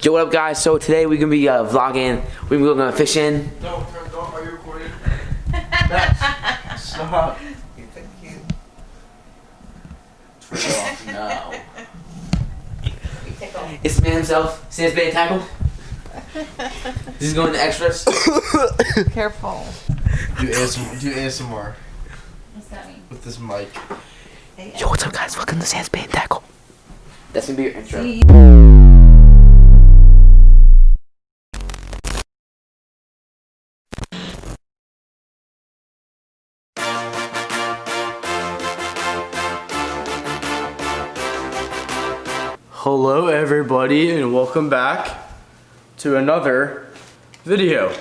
Yo, what up, guys? So today we're gonna be vlogging. We're gonna go fishing. No, are you recording? Stop. You think you turn it off now? It's the man himself, Sam's bait and tackle. This is going to extras. Careful. Do ASMR. What's that mean? With this mic. Yo, what's up, guys? Welcome to Sam's bait and tackle. That's gonna be your intro. Hello everybody and welcome back to another video.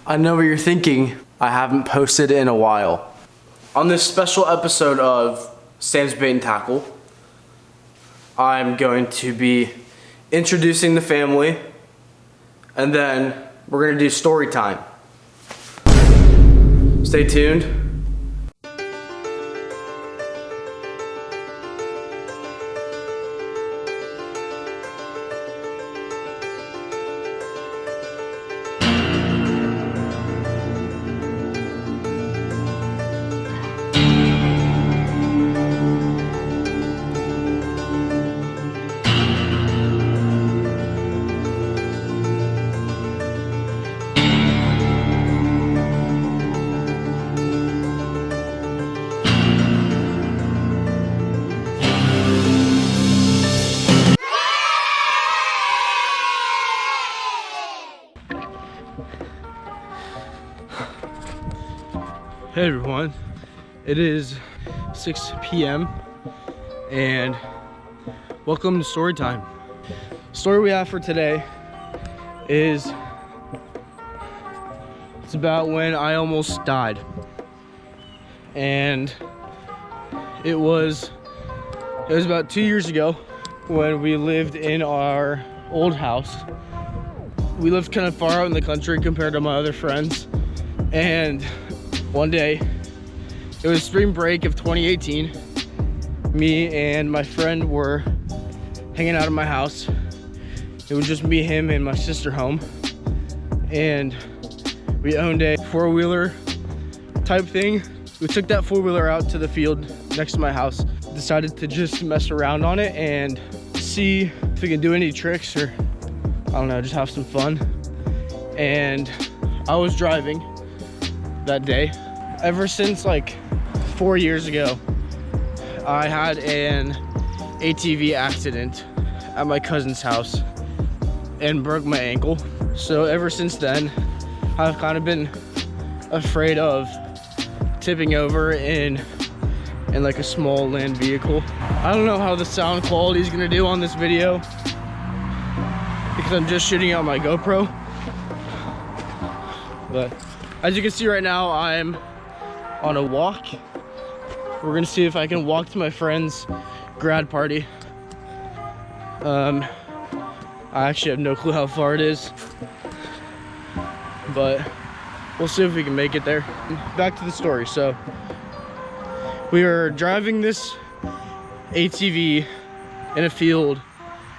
I know what you're thinking, I haven't posted in a while. On this special episode of Sam's Bait and Tackle, I'm going to be introducing the family and then we're gonna do story time. Stay tuned. Hey everyone, it is 6 p.m. and welcome to story time. The story we have for today is it's about when I almost died, and it was about 2 years ago when we lived in our old house. We lived kind of far out in the country compared to my other friends, and one day, it was spring break of 2018. Me and my friend were hanging out at my house. It was just me, him, and my sister home. And we owned a four-wheeler type thing. We took that four-wheeler out to the field next to my house. Decided to just mess around on it and see if we can do any tricks or, I don't know, just have some fun. And I was driving that day. Ever since like 4 years ago, I had an ATV accident at my cousin's house and broke my ankle. So ever since then, I've kind of been afraid of tipping over in like a small land vehicle. I don't know how the sound quality is gonna do on this video because I'm just shooting out my GoPro. But as you can see right now, I'm on a walk. We're gonna see if I can walk to my friend's grad party. I actually have no clue how far it is, but we'll see if we can make it there. Back to the story. So we were driving this ATV in a field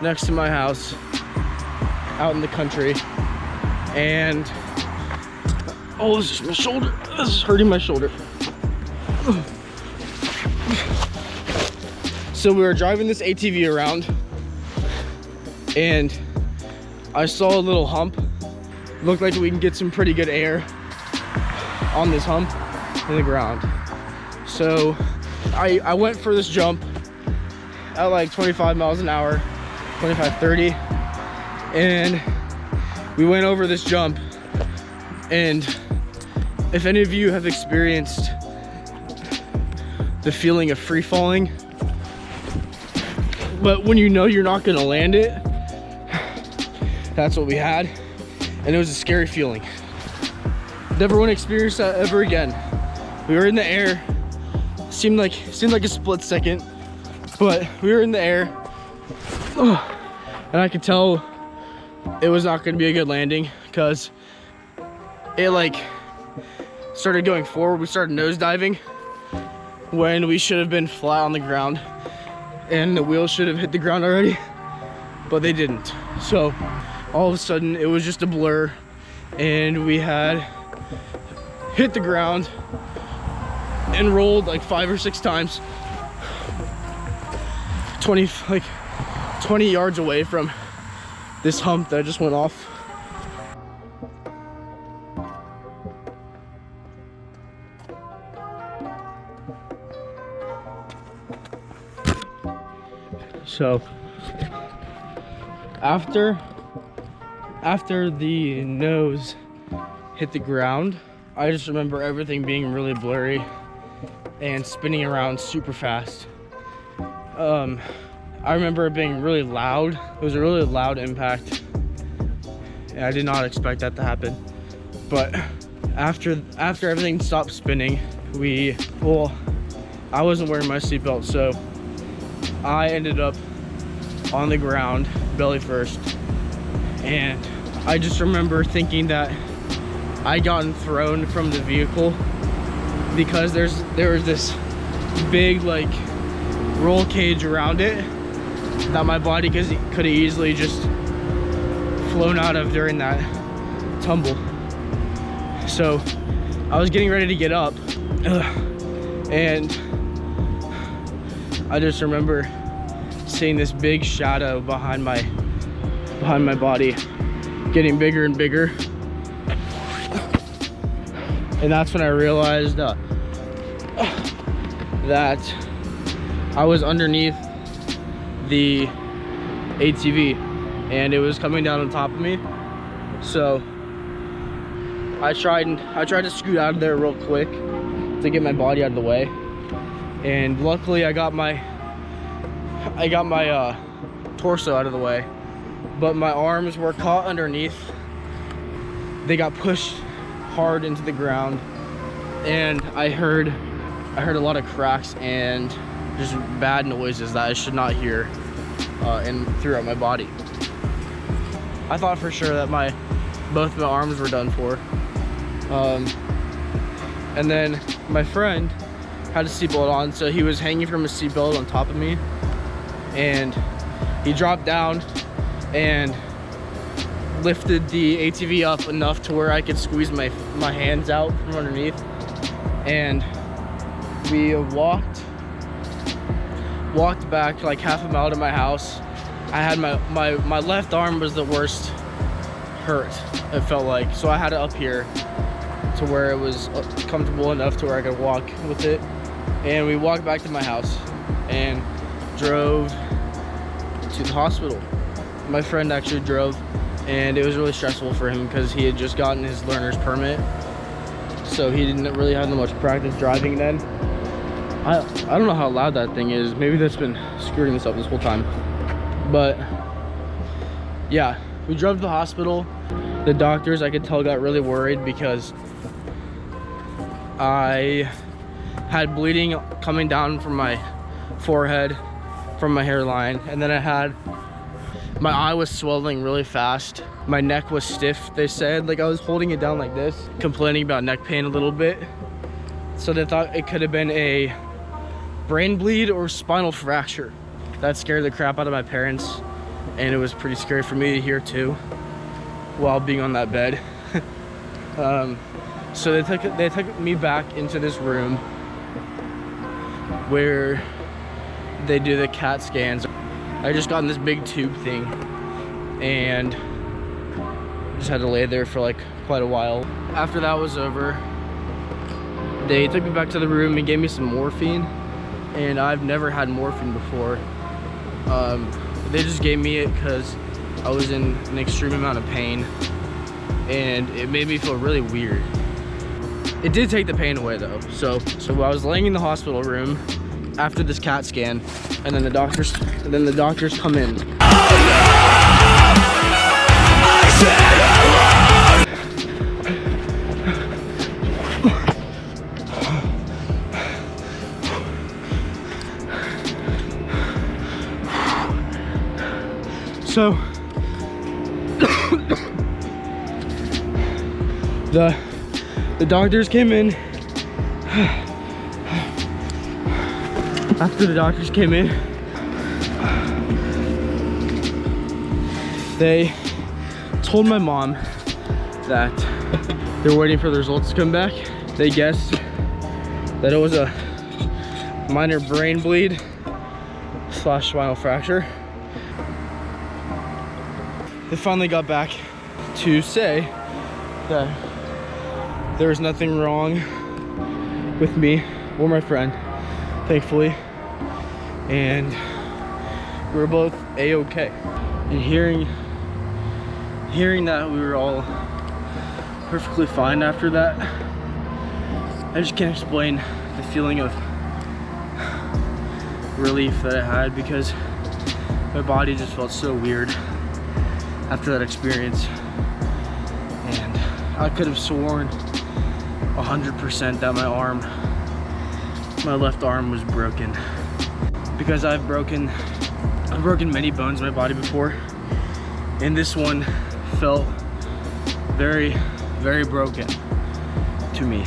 next to my house out in the country, and oh, this is my shoulder. This is hurting my shoulder. So we were driving this ATV around and I saw a little hump. Looked like we can get some pretty good air on this hump in the ground. So I went for this jump at like 25 miles an hour, 25, 30. And we went over this jump, and if any of you have experienced the feeling of free falling, but when you know you're not gonna land it, that's what we had, and it was a scary feeling. Never want to experience that ever again. We were in the air, seemed like a split second, but we were in the air, and I could tell it was not gonna be a good landing because it like started going forward. We started nosediving when we should have been flat on the ground, and the wheels should have hit the ground already. but they didn't. So all of a sudden it was just a blur, and we had hit the ground and rolled like 5 or 6 times 20 yards away from this hump that just went off. So after the nose hit the ground, I just remember everything being really blurry and spinning around super fast. I remember it being really loud. It was a really loud impact, and I did not expect that to happen. But after everything stopped spinning, I wasn't wearing my seatbelt, so I ended up on the ground belly first, and I just remember thinking that I'd gotten thrown from the vehicle because there was this big like roll cage around it that my body could have easily just flown out of during that tumble. So I was getting ready to get up, and I just remember seeing this big shadow behind my body getting bigger and bigger, and that's when I realized that I was underneath the ATV and it was coming down on top of me. So I tried to scoot out of there real quick to get my body out of the way, and luckily I got my torso out of the way, but my arms were caught underneath. They got pushed hard into the ground, and I heard a lot of cracks and just bad noises that I should not hear and throughout my body. I thought for sure that both my arms were done for. And then my friend had a seatbelt on, so he was hanging from a seatbelt on top of me, and he dropped down and lifted the ATV up enough to where I could squeeze my hands out from underneath, and we walked back like half a mile to my house. I had my left arm was the worst hurt, it felt like, so I had it up here to where it was comfortable enough to where I could walk with it. And we walked back to my house and drove to the hospital. My friend actually drove, and it was really stressful for him because he had just gotten his learner's permit, so he didn't really have much practice driving then. I don't know how loud that thing is. Maybe that's been screwing this up this whole time. But yeah, we drove to the hospital. The doctors, I could tell, got really worried because I had bleeding coming down from my forehead, from my hairline, and then my eye was swelling really fast. My neck was stiff, they said. Like, I was holding it down like this, complaining about neck pain a little bit. So they thought it could have been a brain bleed or spinal fracture. That scared the crap out of my parents, and it was pretty scary for me to hear too while being on that bed. So they took me back into this room where they do the CAT scans. I just got in this big tube thing and just had to lay there for like quite a while. After that was over, they took me back to the room and gave me some morphine, and I've never had morphine before. They just gave me it because I was in an extreme amount of pain, and it made me feel really weird. It did take the pain away though. So I was laying in the hospital room after this CAT scan, and then the doctors come in. So the doctors came in. After the doctors came in, They told my mom that they're waiting for the results to come back. They guessed that it was a minor brain bleed / spinal fracture. They finally got back to say that there was nothing wrong with me or my friend, thankfully, and we were both a-okay. And hearing that we were all perfectly fine after that, I just can't explain the feeling of relief that I had, because my body just felt so weird after that experience. And I could have sworn 100% that my left arm was broken, because I've broken many bones in my body before, and this one felt very, very broken to me.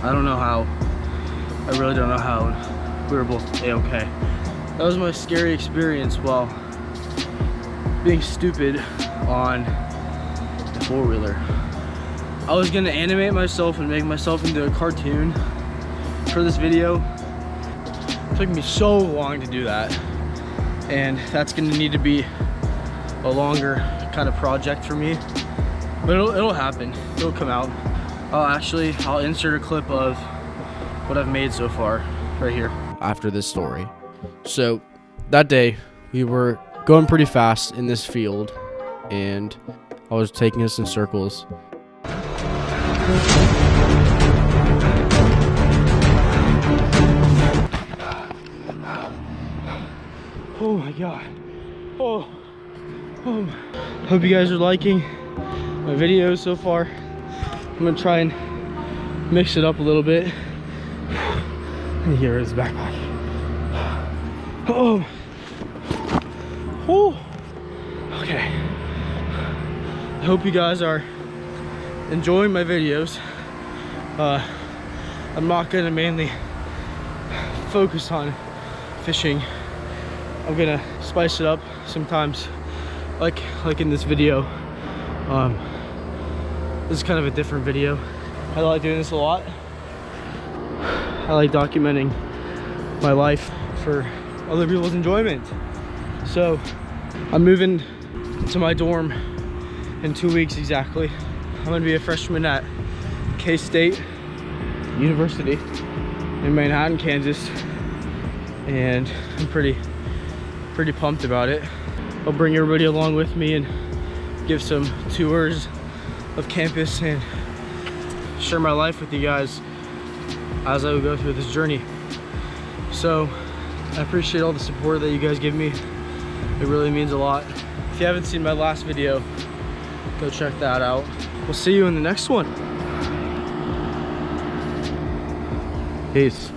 I don't know how. I really don't know how we were both a-okay. That was my scary experience while being stupid on the four-wheeler. I was gonna animate myself and make myself into a cartoon for this video. It took me so long to do that, and that's gonna need to be a longer kind of project for me, but it'll happen. It'll come out. I'll insert a clip of what I've made so far right here after this story. So that day we were going pretty fast in this field, and I was taking us in circles. Oh my god. Oh. Hope you guys are liking my videos so far. I'm gonna try and mix it up a little bit. Let me get rid of his backpack. Oh. Okay. I hope you guys are enjoying my videos. I'm not gonna mainly focus on fishing. I'm gonna spice it up sometimes, like in this video. This is kind of a different video. I like doing this a lot. I like documenting my life for other people's enjoyment. So I'm moving to my dorm in 2 weeks exactly. I'm gonna be a freshman at K-State University in Manhattan, Kansas, and I'm pretty pumped about it. I'll bring everybody along with me and give some tours of campus and share my life with you guys as I go through this journey. So I appreciate all the support that you guys give me. It really means a lot. If you haven't seen my last video, go check that out. We'll see you in the next one. Peace.